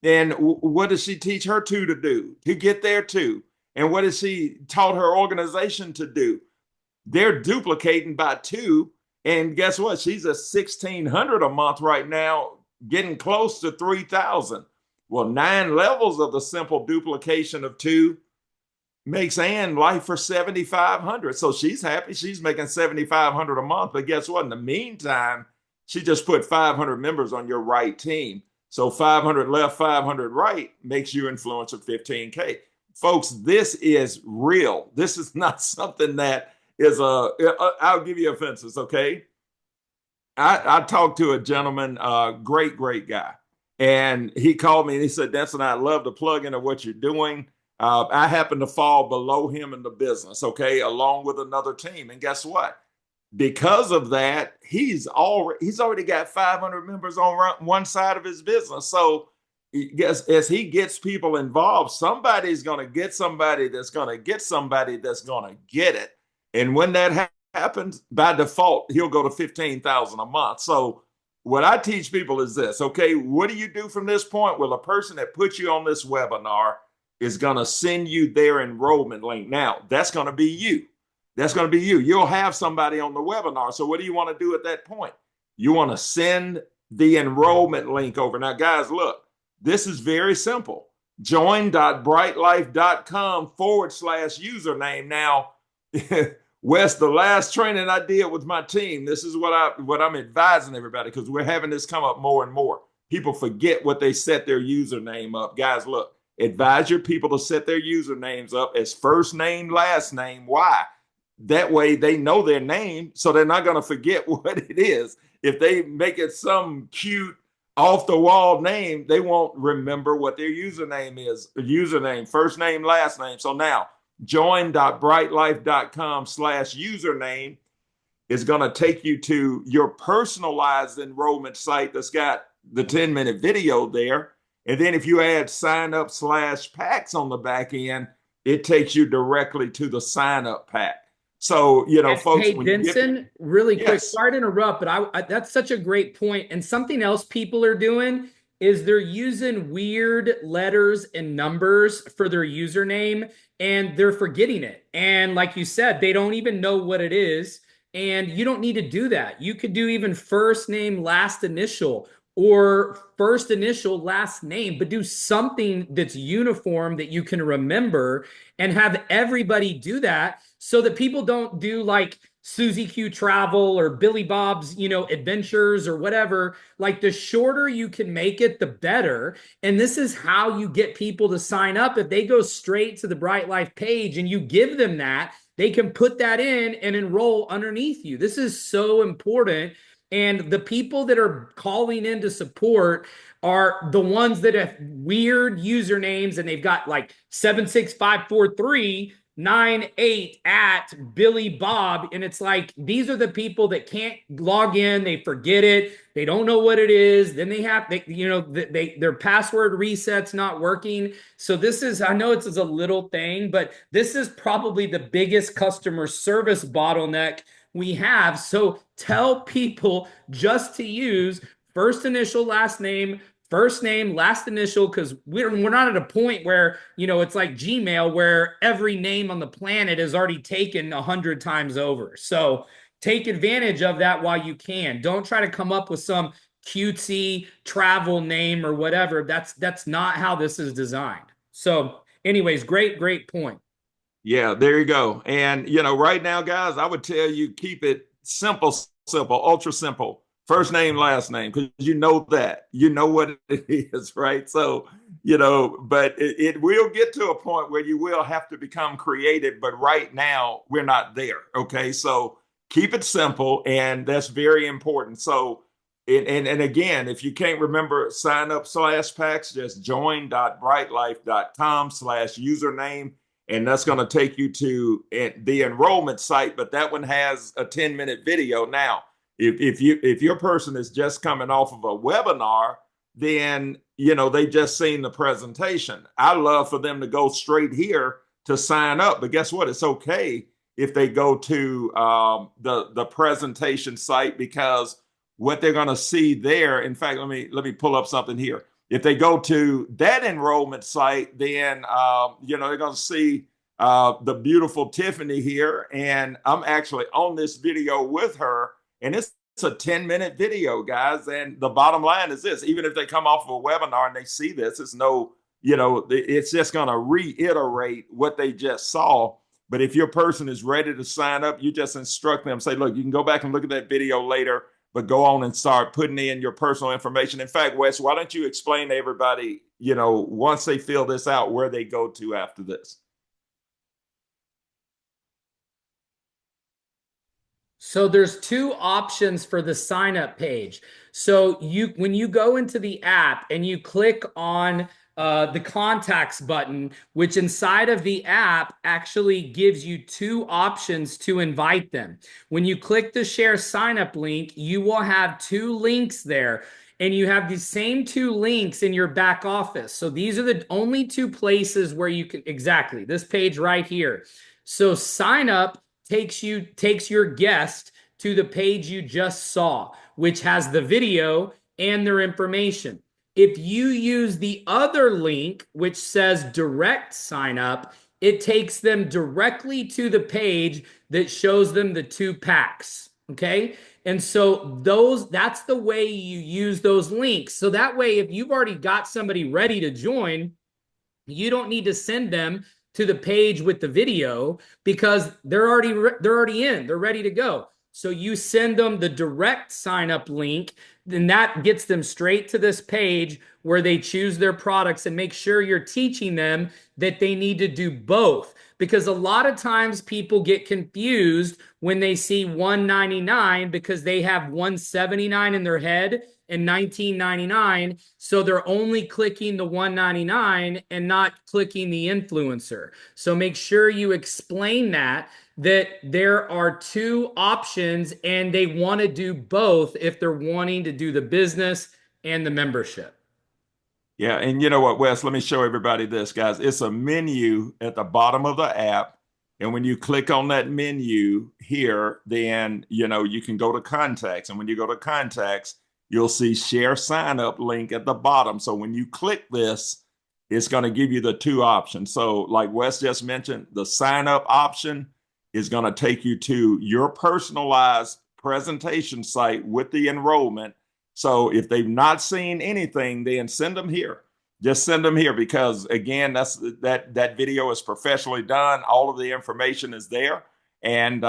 And what does she teach her two to do? To get there too. And what has she taught her organization to do? They're duplicating by two. And guess what? She's at 1,600 a month right now, getting close to 3,000. Well, 9 levels of the simple duplication of two makes Ann Life for 7,500. So she's happy. She's making 7,500 a month. But guess what? In the meantime, she just put 500 members on your right team. So 500 left, 500 right makes you influencer 15K. Folks, this is real. This is not something that is I'll give you a fences, okay? I talked to a gentleman, great guy, and he called me and he said, Denson, I'd love to plug into what you're doing. I happen to fall below him in the business, okay, along with another team. And guess what? Because of that, he's already got 500 members on one side of his business. So as he gets people involved, somebody's going to get somebody that's going to get somebody that's going to get it. And when that happens, by default, he'll go to 15,000 a month. So what I teach people is this, okay, what do you do from this point? Well, the person that put you on this webinar is going to send you their enrollment link. Now, that's going to be you. That's going to be you. You'll have somebody on the webinar. So what do you want to do at that point? You want to send the enrollment link over. Now, guys, look, this is very simple. join.brytelyfe.com/username. Now, Wes, the last training I did with my team, this is what I'm advising everybody, because we're having this come up more and more. People forget what they set their username up. Guys, look, advise your people to set their usernames up as first name, last name. Why? That way they know their name, so they're not going to forget what it is. If they make it some cute off the wall name, they won't remember what their username is. Username, first name, last name. So now join.brytelyfe.com/username is going to take you to your personalized enrollment site that's got the 10-minute video there. And then if you add sign up/packs on the back end, it takes you directly to the sign up pack. So, folks, Hey, when you Denson, really quick, yes, sorry to interrupt, but that's such a great point. And something else people are doing is they're using weird letters and numbers for their username, and they're forgetting it. And like you said, they don't even know what it is. And you don't need to do that. You could do even first name, last initial, or first initial, last name, but do something that's uniform that you can remember, and have everybody do that, so that people don't do like Susie Q Travel or Billy Bob's, adventures or whatever. Like, the shorter you can make it, the better. And this is how you get people to sign up. If they go straight to the Bryte Lyfe page and you give them that, they can put that in and enroll underneath you. This is so important. And the people that are calling in to support are the ones that have weird usernames, and they've got like 7654398 at Billy Bob. And it's like, these are the people that can't log in. They forget it. They don't know what it is. Then their password reset's not working. So this is, I know it's a little thing, but this is probably the biggest customer service bottleneck we have. So tell people just to use first initial, last name, first name, last initial, because we're not at a point where, it's like Gmail, where every name on the planet is already taken 100 times over. So take advantage of that while you can. Don't try to come up with some cutesy travel name or whatever. That's not how this is designed. So anyways, great point. yeah, there you go. And right now, guys, I would tell you, keep it simple, ultra simple. First name, last name, because you know what it is, right? So, but it will get to a point where you will have to become creative. But right now, we're not there. Okay. So keep it simple. And that's very important. So, and again, if you can't remember sign up slash packs, just join.brytelife.com/username. And that's going to take you to the enrollment site. But that one has a 10-minute video. Now, if your person is just coming off of a webinar, then they just seen the presentation. I love for them to go straight here to sign up, but guess what? It's okay if they go to the presentation site, because what they're going to see there. In fact, let me pull up something here. If they go to that enrollment site, then they're going to see the beautiful Tiffany here, and I'm actually on this video with her, and it's a 10-minute video, guys. And the bottom line is this: even if they come off of a webinar and they see this, it's just going to reiterate what they just saw. But if your person is ready to sign up, you just instruct them, say, look, you can go back and look at that video later, but go on and start putting in your personal information. In fact, Wes, why don't you explain to everybody, once they fill this out, where they go to after this? So there's two options for the sign up page. So when you go into the app and you click on the contacts button, which inside of the app actually gives you two options to invite them. When you click the share sign up link, you will have two links there. And you have the same two links in your back office. So these are the only two places where you can, exactly, this page right here. So sign up takes your guest to the page you just saw, which has the video and their information. If you use the other link, which says direct sign up, it takes them directly to the page that shows them the two packs. Okay. And so that's the way you use those links. So that way, if you've already got somebody ready to join, you don't need to send them to the page with the video, because they're already in, they're ready to go. So you send them the direct sign up link, then that gets them straight to this page where they choose their products. And make sure you're teaching them that they need to do both, because a lot of times people get confused when they see $199 because they have $179 in their head and $19.99. So they're only clicking the $199 and not clicking the influencer. So make sure you explain that there are two options and they want to do both if they're wanting to do the business and the membership. Yeah, and you know what, Wes? Let me show everybody this, guys. It's a menu at the bottom of the app. And when you click on that menu here, then you can go to contacts. And when you go to contacts, you'll see share sign up link at the bottom. So when you click this, it's going to give you the two options. So like Wes just mentioned, the sign up option is going to take you to your personalized presentation site with the enrollment. So if they've not seen anything, then send them here. Just send them here, because again, that video is professionally done. All of the information is there, and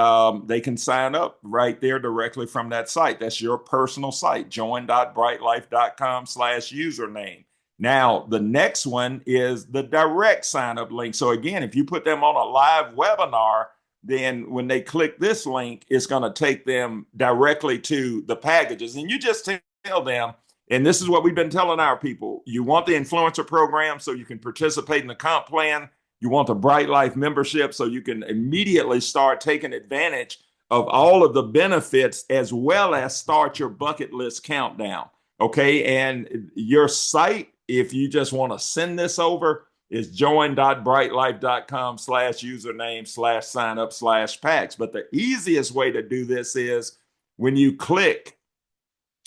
they can sign up right there directly from that site. That's your personal site, join.brytelife.com/username. Now, the next one is the direct sign up link. So again, if you put them on a live webinar, then when they click this link, it's going to take them directly to the packages. And you just tell them, and this is what we've been telling our people: you want the influencer program so you can participate in the comp plan. You want the Bryte Lyfe membership so you can immediately start taking advantage of all of the benefits, as well as start your bucket list countdown. Okay. And your site, if you just want to send this over, is join.brytelife.com/username/sign-up/packs. But the easiest way to do this is when you click,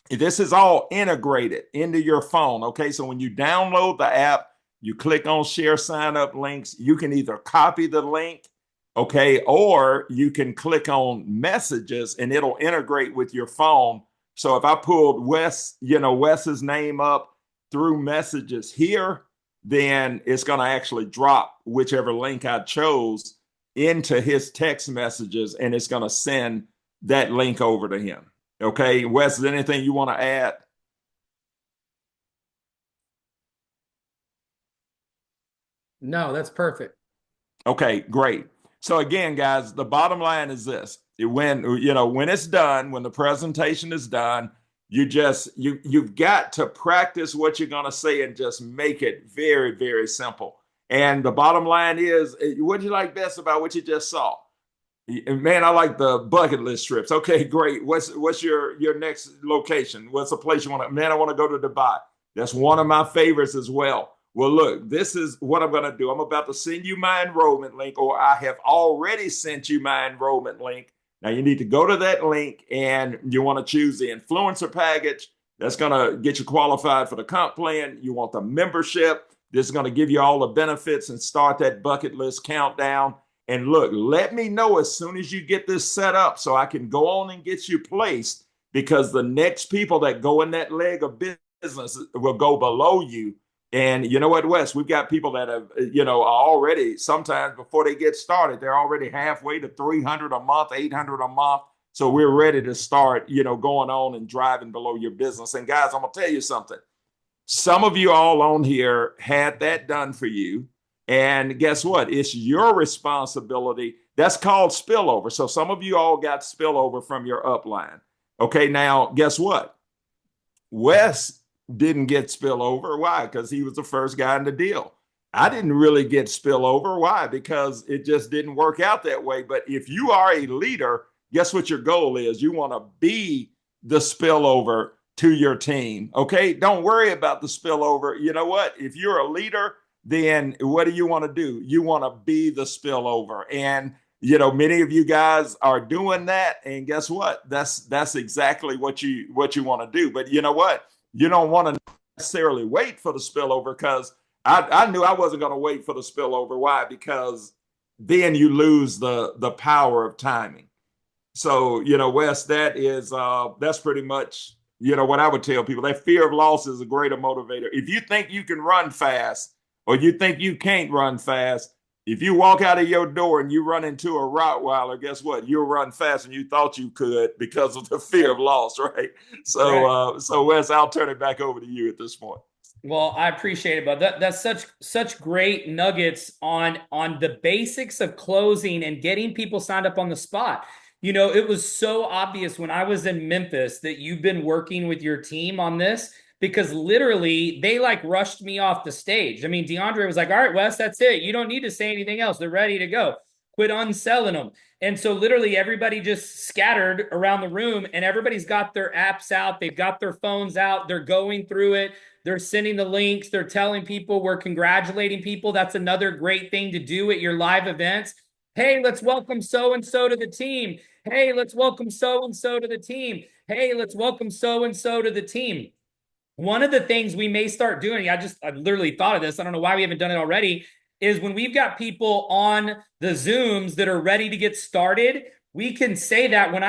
this is all integrated into your phone. Okay. So when you download the app, you click on share sign up links. You can either copy the link, okay, or you can click on messages and it'll integrate with your phone. So if I pulled Wes's name up through messages here, then it's going to actually drop whichever link I chose into his text messages, and it's going to send that link over to him. Okay, Wes, is there anything you want to add? No, that's perfect. Okay, great. So again, guys, the bottom line is this. When it's done, when the presentation is done, you've got to practice what you're going to say and just make it very, very simple. And the bottom line is, what do you like best about what you just saw? Man, I like the bucket list trips. Okay, great. What's your next location? What's the place you want to? Man, I want to go to Dubai. That's one of my favorites as well. Well, look, this is what I'm going to do. I'm about to send you my enrollment link, or I have already sent you my enrollment link. Now you need to go to that link and you want to choose the influencer package. That's going to get you qualified for the comp plan. You want the membership. This is going to give you all the benefits and start that bucket list countdown. And look, let me know as soon as you get this set up so I can go on and get you placed, because the next people that go in that leg of business will go below you. And you know what, Wes? We've got people that have, already sometimes before they get started, they're already halfway to 300 a month, 800 a month. So we're ready to start, going on and driving below your business. And guys, I'm going to tell you something. Some of you all on here had that done for you. And guess what? It's your responsibility. That's called spillover. So some of you all got spillover from your upline. Okay, now guess what? Wes didn't get spillover. Why? Because he was the first guy in the deal. I didn't really get spillover. Why? Because it just didn't work out that way. But if you are a leader, guess what your goal is? You want to be the spillover to your team. Okay. Don't worry about the spillover. You know what? If you're a leader, then what do you want to do? You want to be the spillover. And many of you guys are doing that. And guess what? That's exactly what you want to do. But you know what? You don't want to necessarily wait for the spillover, because I knew I wasn't going to wait for the spillover. Why? Because then you lose the power of timing. So, Wes, that's pretty much, what I would tell people. That fear of loss is a greater motivator. If you think you can run fast, or you think you can't run fast, if you walk out of your door and you run into a Rottweiler, guess what? You'll run faster than you thought you could because of the fear of loss, right? So, Right. Wes, I'll turn it back over to you at this point. Well, I appreciate it, but that's such great nuggets on the basics of closing and getting people signed up on the spot. It was so obvious when I was in Memphis that you've been working with your team on this, because literally they like rushed me off the stage. I mean, DeAndre was like, "All right, Wes, that's it. You don't need to say anything else. They're ready to go. Quit unselling them." And so literally everybody just scattered around the room, and everybody's got their apps out, they've got their phones out, they're going through it. They're sending the links. They're telling people, we're congratulating people. That's another great thing to do at your live events. Hey, let's welcome so and so to the team. Hey, let's welcome so and so to the team. Hey, let's welcome so and so to the team. One of the things we may start doing, I literally thought of this. I don't know why we haven't done it already, is when we've got people on the Zooms that are ready to get started, we can say that when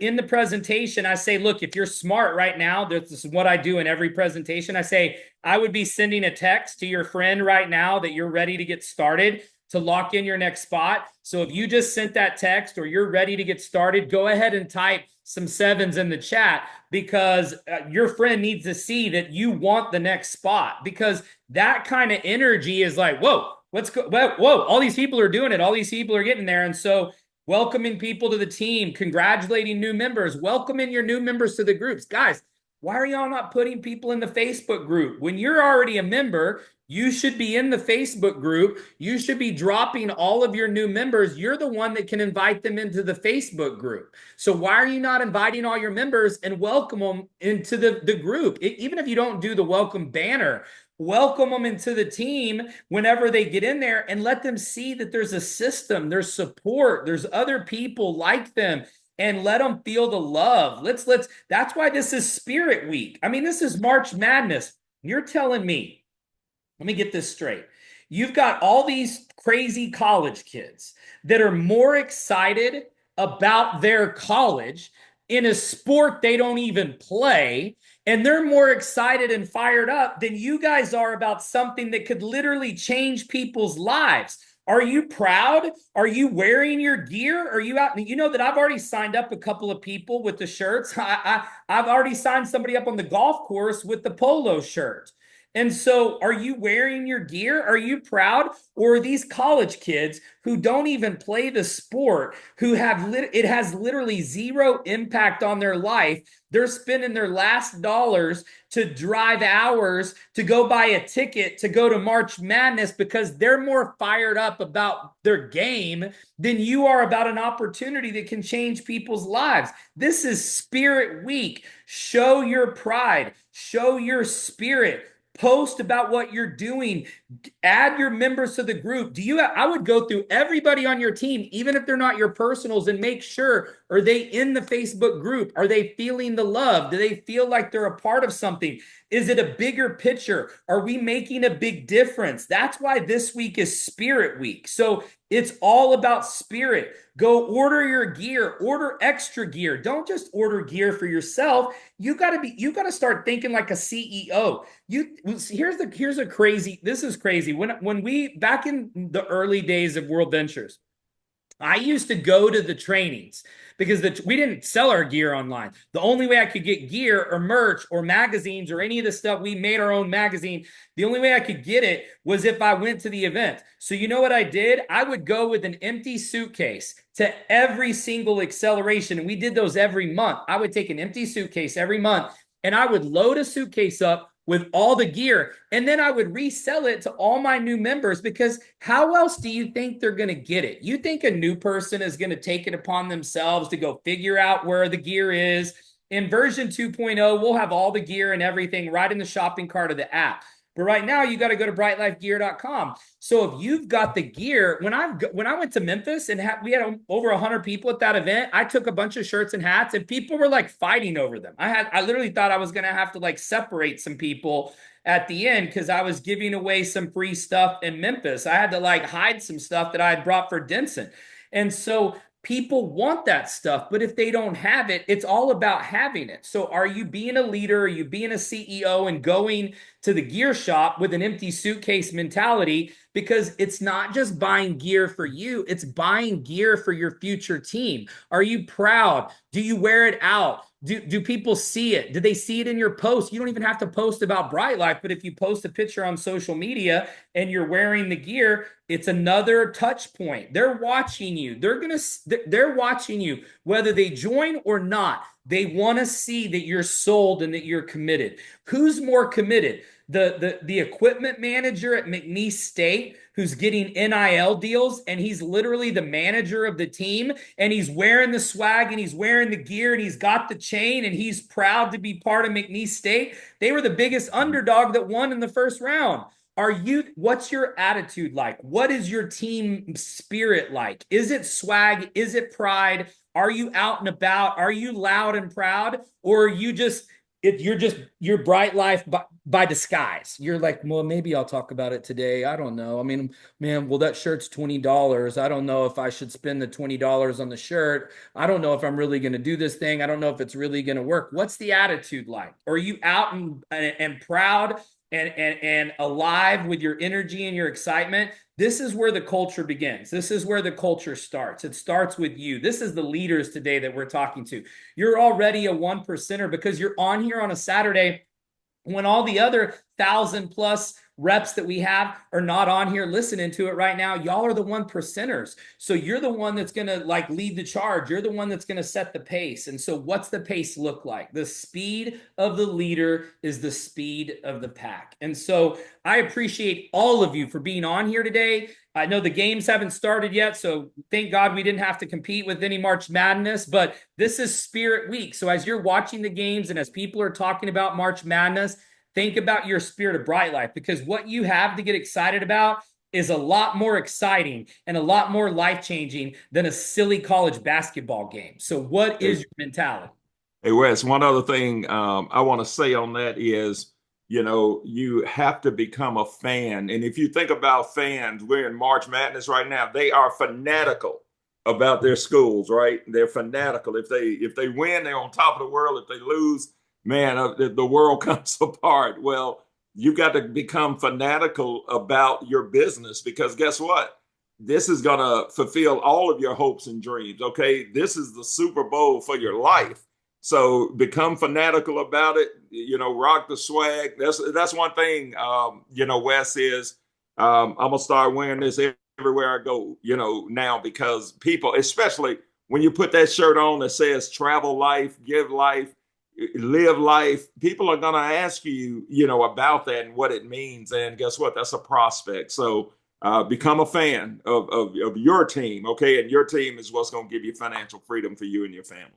in the presentation, I say, look, if you're smart right now, this is what I do in every presentation. I say, I would be sending a text to your friend right now that you're ready to get started to lock in your next spot. So if you just sent that text or you're ready to get started, go ahead and type some sevens in the chat, because your friend needs to see that you want the next spot, because that kind of energy is like, whoa, let's go. Whoa, all these people are doing it. All these people are getting there. And so welcoming people to the team, congratulating new members, welcoming your new members to the groups. Guys, why are y'all not putting people in the Facebook group? When you're already a member, you should be in the Facebook group. You should be dropping all of your new members. You're the one that can invite them into the Facebook group. So why are you not inviting all your members and welcome them into the group? Even if you don't do the welcome banner, welcome them into the team whenever they get in there, and let them see that there's a system, there's support, there's other people like them, and let them feel the love. That's why this is Spirit Week. I mean, this is March Madness. You're telling me, let me get this straight. You've got all these crazy college kids that are more excited about their college in a sport they don't even play, and they're more excited and fired up than you guys are about something that could literally change people's lives. Are you proud? Are you wearing your gear? Are you out? You know that I've already signed up a couple of people with the shirts. I've already signed somebody up on the golf course with the polo shirt. And so, are you wearing your gear? Are you proud? Or are these college kids who don't even play the sport, who have it has literally zero impact on their life? They're spending their last dollars to drive hours to go buy a ticket to go to March Madness because they're more fired up about their game than you are about an opportunity that can change people's lives. This is Spirit Week. Show your pride, show your spirit. Post about what you're doing. Add your members to the group. I would go through everybody on your team, even if they're not your personals, and make sure, are they in the Facebook group? Are they feeling the love? Do they feel like they're a part of something? Is it a bigger picture? Are we making a big difference? That's why this week is Spirit Week. So it's all about spirit. Go order your gear, order extra gear. Don't just order gear for yourself. You got to start thinking like a CEO. Here's a crazy, this is crazy. When we back in the early days of World Ventures, I used to go to the trainings because we didn't sell our gear online. The only way I could get gear or merch or magazines or any of the stuff, we made our own magazine. The only way I could get it was if I went to the event. So you know what I did? I would go with an empty suitcase to every single acceleration. And we did those every month. I would take an empty suitcase every month and I would load a suitcase up with all the gear. And then I would resell it to all my new members because how else do you think they're going to get it? You think a new person is going to take it upon themselves to go figure out where the gear is? In version 2.0, we'll have all the gear and everything right in the shopping cart of the app. But right now, you got to go to brytelifegear.com. So if you've got the gear, when I went to Memphis and we had over 100 people at that event, I took a bunch of shirts and hats, and people were like fighting over them. I literally thought I was going to have to like separate some people at the end because I was giving away some free stuff in Memphis. I had to like hide some stuff that I had brought for Denson, and so people want that stuff, but if they don't have it, it's all about having it. So are you being a leader? Are you being a CEO and going to the gear shop with an empty suitcase mentality? Because it's not just buying gear for you, it's buying gear for your future team. Are you proud? Do you wear it out? Do people see it? Do they see it in your post? You don't even have to post about Bryte Lyfe, but if you post a picture on social media and you're wearing the gear, it's another touch point. They're watching you. They're watching you whether they join or not. They want to see that you're sold and that you're committed. Who's more committed? The equipment manager at McNeese State who's getting NIL deals and he's literally the manager of the team and he's wearing the swag and he's wearing the gear and he's got the chain and he's proud to be part of McNeese State. They were the biggest underdog that won in the first round. What's your attitude like? What is your team spirit like? Is it swag? Is it pride? Are you out and about? Are you loud and proud? Or are you you're Bryte Lyfe by disguise? You're like, well, maybe I'll talk about it today. I don't know. I mean, man, well, that shirt's $20. I don't know if I should spend the $20 on the shirt. I don't know if I'm really going to do this thing. I don't know if it's really going to work. What's the attitude like? Are you out and proud and alive with your energy and your excitement? This is where the culture begins. This is where the culture starts. It starts with you. This is the leaders today that we're talking to. You're already a 1%er because you're on here on a Saturday when all the other 1,000+ reps that we have are not on here listening to it right now. Y'all are the 1%ers. So you're the one that's going to like lead the charge. You're the one that's going to set the pace. And so what's the pace look like? The speed of the leader is the speed of the pack. And so I appreciate all of you for being on here today. I know the games haven't started yet, so thank God we didn't have to compete with any March Madness, but this is Spirit Week. So as you're watching the games and as people are talking about March Madness, think about your spirit of Bryte Lyfe, because what you have to get excited about is a lot more exciting and a lot more life-changing than a silly college basketball game. So what is your mentality? Hey, Wes, one other thing I want to say on that is, you have to become a fan. And if you think about fans, we're in March Madness right now. They are fanatical about their schools, right? They're fanatical. If they win, they're on top of the world. If they lose, man, the world comes apart. Well, you got to become fanatical about your business because guess what? This is going to fulfill all of your hopes and dreams. Okay. This is the Super Bowl for your life. So become fanatical about it. rock the swag. That's one thing. Wes is I'm gonna start wearing this everywhere I go. Now because people, especially when you put that shirt on that says "Travel Life, Give Life, Live Life," people are gonna ask you, about that and what it means. And guess what? That's a prospect. So become a fan of your team, okay? And your team is what's going to give you financial freedom for you and your family.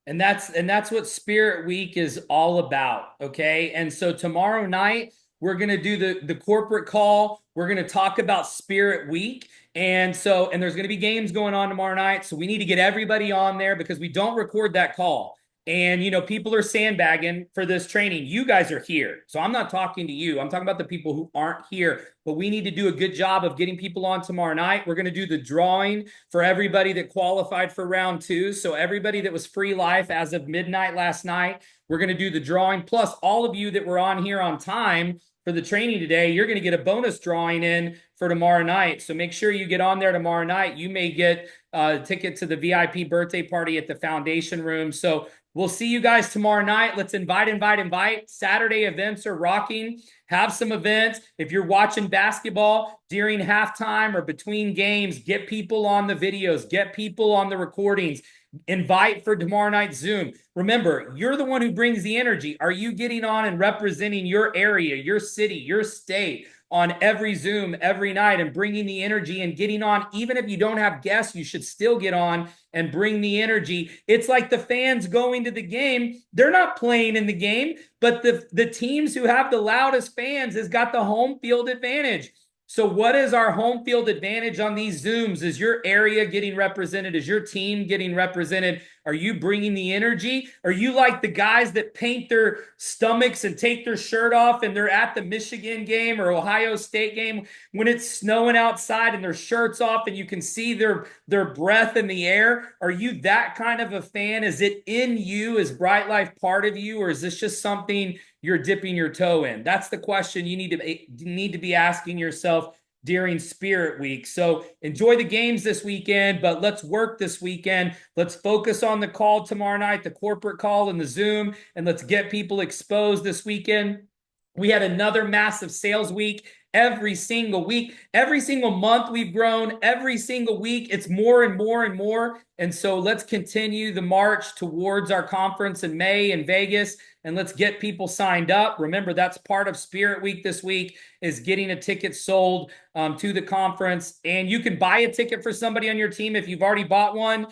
And that's what Spirit Week is all about, okay? And so tomorrow night we're going to do the corporate call. We're going to talk about Spirit Week. And there's going to be games going on tomorrow night, so we need to get everybody on there because we don't record that call. And people are sandbagging for this training. You guys are here. So I'm not talking to you. I'm talking about the people who aren't here. But we need to do a good job of getting people on tomorrow night. We're going to do the drawing for everybody that qualified for round 2. So everybody that was free life as of midnight last night, we're going to do the drawing. Plus all of you that were on here on time for the training today, you're going to get a bonus drawing in for tomorrow night. So make sure you get on there tomorrow night. You may get a ticket to the VIP birthday party at the foundation room. So we'll see you guys tomorrow night. Let's invite. Saturday events are rocking. Have some events. If you're watching basketball during halftime or between games, get people on the videos, get people on the recordings. Invite for tomorrow night's Zoom. Remember, you're the one who brings the energy. Are you getting on and representing your area, your city, your state on every Zoom every night and bringing the energy and getting on? Even if you don't have guests, you should still get on and bring the energy. It's like the fans going to the game. They're not playing in the game, but the teams who have the loudest fans has got the home field advantage. So what is our home field advantage on these Zooms? Is your area getting represented? Is your team getting represented? Are you bringing the energy? Are you like the guys that paint their stomachs and take their shirt off and they're at the Michigan game or Ohio State game when it's snowing outside and their shirts off and you can see their breath in the air? Are you that kind of a fan? Is it in you? Is Bryte Lyfe part of you? Or is this just something you're dipping your toe in? That's the question you need to be asking yourself during Spirit Week. So enjoy the games this weekend, but let's work this weekend. Let's focus on the call tomorrow night, the corporate call and the Zoom, and let's get people exposed this weekend. We had another massive sales week. Every single week, every single month we've grown. Every single week it's more and more and more. And so let's continue the march towards our conference in May in Vegas, and let's get people signed up. Remember, that's part of Spirit Week this week is getting a ticket sold to the conference. And you can buy a ticket for somebody on your team if you've already bought one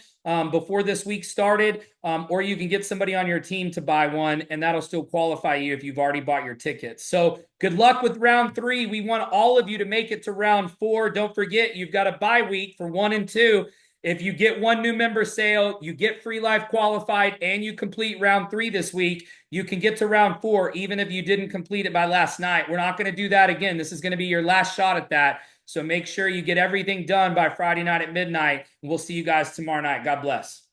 before this week started, or you can get somebody on your team to buy one, and that'll still qualify you if you've already bought your ticket. So good luck with round 3. We want all of you to make it to round 4. Don't forget, you've got a bye week for 1 and 2. If you get one new member sale, you get free life qualified, and you complete round 3 this week, you can get to round 4, even if you didn't complete it by last night. We're not going to do that again. This is going to be your last shot at that. So make sure you get everything done by Friday night at midnight. And we'll see you guys tomorrow night. God bless.